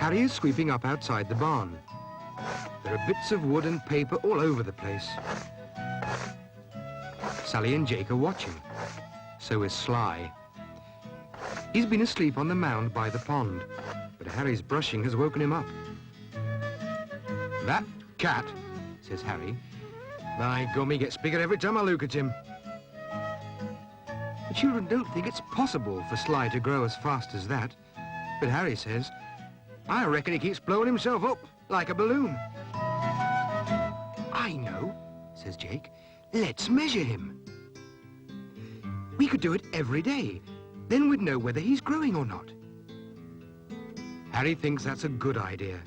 Harry is sweeping up outside the barn. There are bits of wood and paper all over the place. Sally and Jake are watching. So is Sly. He's been asleep on the mound by the pond, but Harry's brushing has woken him up. "That cat," says Harry. "My gummy gets bigger every time I look at him." The children don't think it's possible for Sly to grow as fast as that, but Harry says, "I reckon he keeps blowing himself up like a balloon." "I know," says Jake. "Let's measure him. We could do it every day. Then we'd know whether he's growing or not." Harry thinks that's a good idea.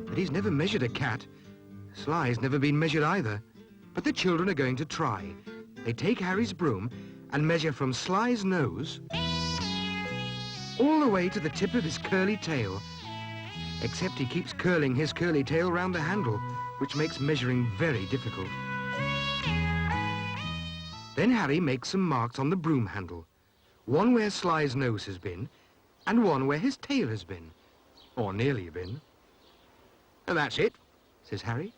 But he's never measured a cat. Sly's never been measured either. But the children are going to try. They take Harry's broom and measure from Sly's nose all the way to the tip of his curly tail. Except he keeps curling his curly tail round the handle, which makes measuring very difficult. Then Harry makes some marks on the broom handle. One where Sly's nose has been, and one where his tail has been. Or nearly been. "And that's it," says Harry.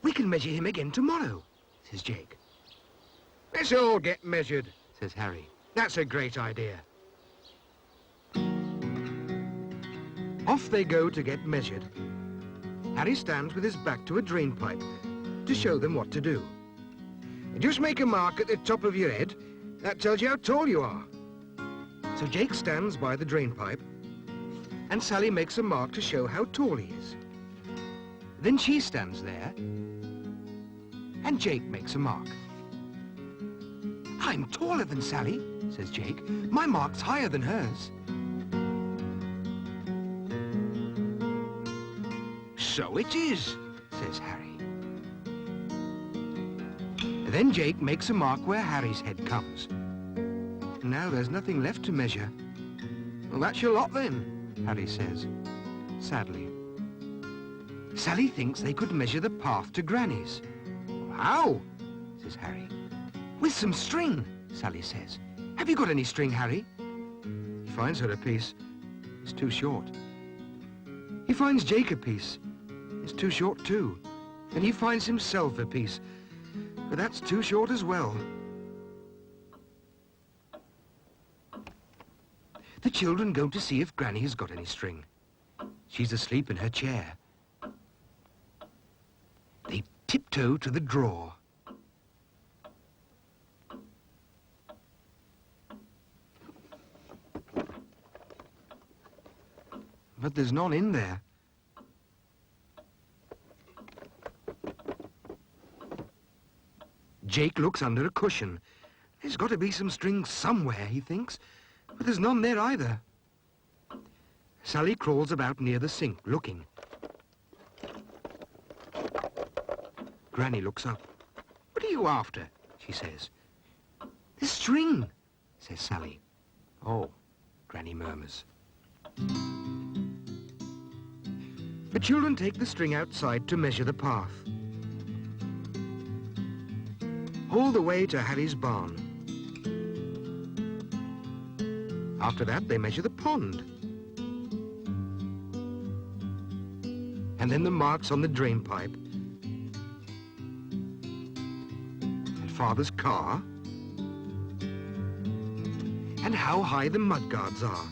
"We can measure him again tomorrow," says Jake. "Let's all get measured," says Harry. "That's a great idea." Off they go to get measured. Harry stands with his back to a drain pipe to show them what to do. "Just make a mark at the top of your head. That tells you how tall you are." So Jake stands by the drain pipe, and Sally makes a mark to show how tall he is. Then she stands there, and Jake makes a mark. "I'm taller than Sally," says Jake. "My mark's higher than hers." "So it is," says Harry. Then Jake makes a mark where Harry's head comes. Now there's nothing left to measure. "Well, that's your lot then," Harry says, sadly. Sally thinks they could measure the path to Granny's. "How?" says Harry. "With some string," Sally says. "Have you got any string, Harry?" He finds her a piece. It's too short. He finds Jake a piece. It's too short too. And he finds himself a piece. But that's too short as well. The children go to see if Granny has got any string. She's asleep in her chair. They tiptoe to the drawer. But there's none in there. Jake looks under a cushion. There's got to be some string somewhere, he thinks, but there's none there either. Sally crawls about near the sink, looking. Granny looks up. "What are you after?" she says. "The string," says Sally. "Oh," Granny murmurs. The children take the string outside to measure the path. All the way to Harry's barn. After that, they measure the pond. And then the marks on the drain pipe. And Father's car. And how high the mudguards are.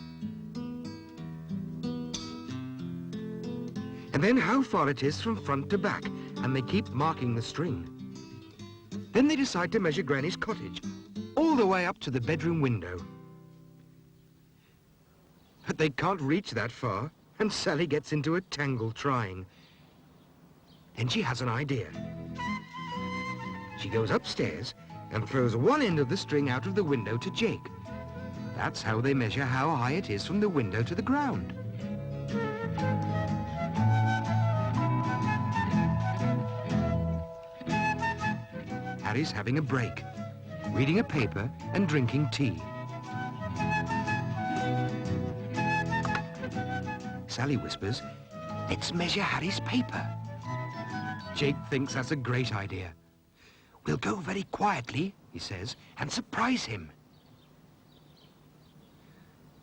And then how far it is from front to back, and they keep marking the string. Then they decide to measure Granny's cottage, all the way up to the bedroom window. But they can't reach that far, and Sally gets into a tangle trying. Then she has an idea. She goes upstairs and throws one end of the string out of the window to Jake. That's how they measure how high it is from the window to the ground. Harry's having a break, reading a paper and drinking tea. Sally whispers, "Let's measure Harry's paper." Jake thinks that's a great idea. "We'll go very quietly," he says, "and surprise him."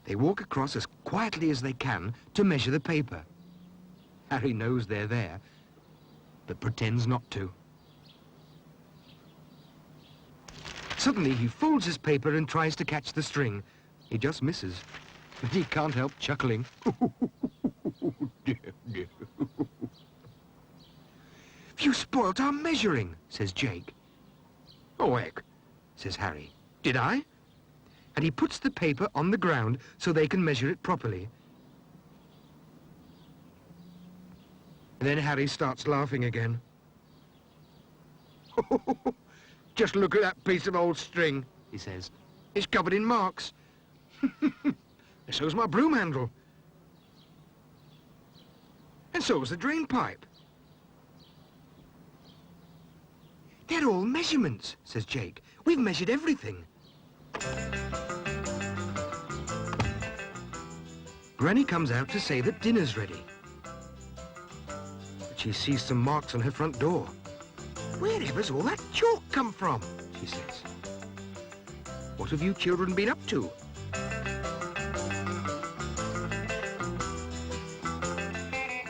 They walk across as quietly as they can to measure the paper. Harry knows they're there, but pretends not to. Suddenly, he folds his paper and tries to catch the string. He just misses, but he can't help chuckling. You spoilt our measuring, says Jake. Oh, heck, says Harry. Did I? And he puts the paper on the ground so they can measure it properly. Then Harry starts laughing again. Just look at that piece of old string, he says. It's covered in marks. So's my broom handle. And so's the drain pipe. They're all measurements, says Jake. We've measured everything. Granny comes out to say that dinner's ready. But she sees some marks on her front door. Wherever's all that chalk come from, she says. What have you children been up to?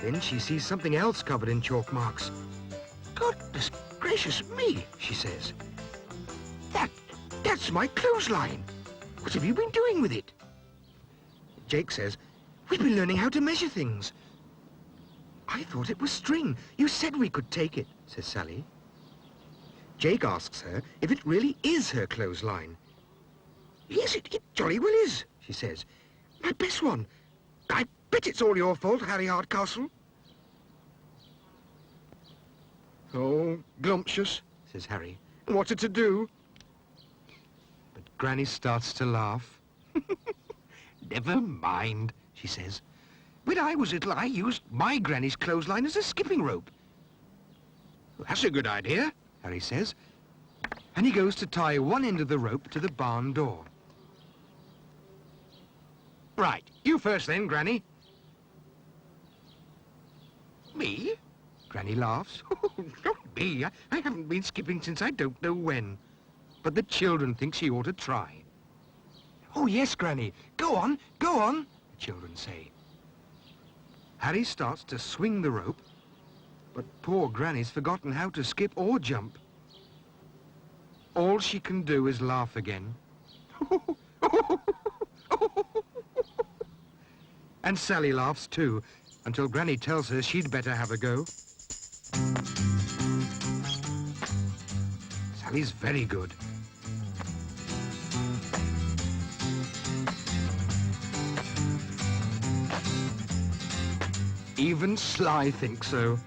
Then she sees something else covered in chalk marks. Goodness gracious me, she says. That's my clothesline. What have you been doing with it? Jake says, we've been learning how to measure things. I thought it was string. You said we could take it, says Sally. Jake asks her if it really is her clothesline. Yes, it jolly well is, she says. My best one. I bet it's all your fault, Harry Hardcastle. Oh, glumptious, says Harry. What's it to do? But Granny starts to laugh. Never mind, she says. When I was little, I used my granny's clothesline as a skipping rope. Well, that's a good idea, Harry says. And he goes to tie one end of the rope to the barn door. Right, you first then, Granny. Me? Granny laughs. Not me. I haven't been skipping since I don't know when. But the children think she ought to try. Oh, yes, Granny. Go on, the children say. Harry starts to swing the rope, but poor Granny's forgotten how to skip or jump. All she can do is laugh again. And Sally laughs too, until Granny tells her she'd better have a go. Sally's very good. Even Sly thinks so.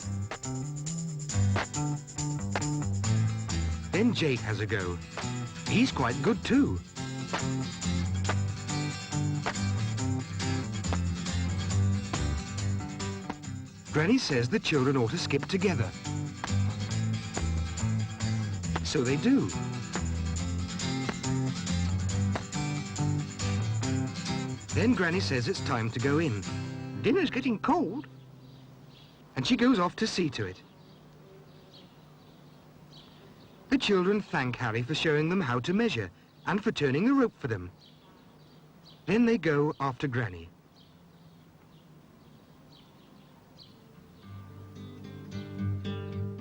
Then Jake has a go. He's quite good too. Granny says the children ought to skip together. So they do. Then Granny says it's time to go in. Dinner's getting cold. And she goes off to see to it. The children thank Harry for showing them how to measure and for turning the rope for them. Then they go after Granny.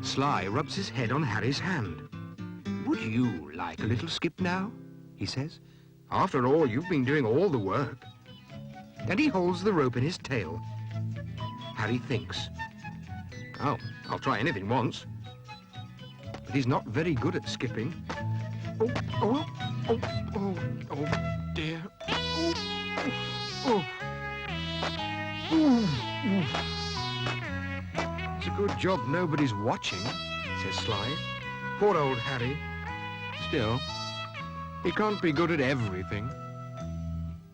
Sly rubs his head on Harry's hand. Would you like a little skip now? He says. After all, you've been doing all the work. And he holds the rope in his tail. Harry thinks. Oh, I'll try anything once. But he's not very good at skipping. Oh dear. It's a good job nobody's watching, says Sly. Poor old Harry. Still, he can't be good at everything.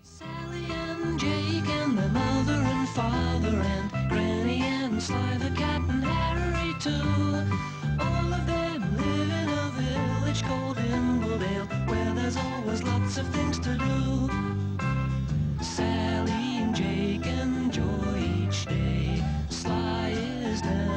Sally and Jake and their mother and father and Granny and Sly the cat and Harry too. All of them live in a village called Imbledale, where there's always lots of things to do. Sally and Jake enjoy each day. Sly is never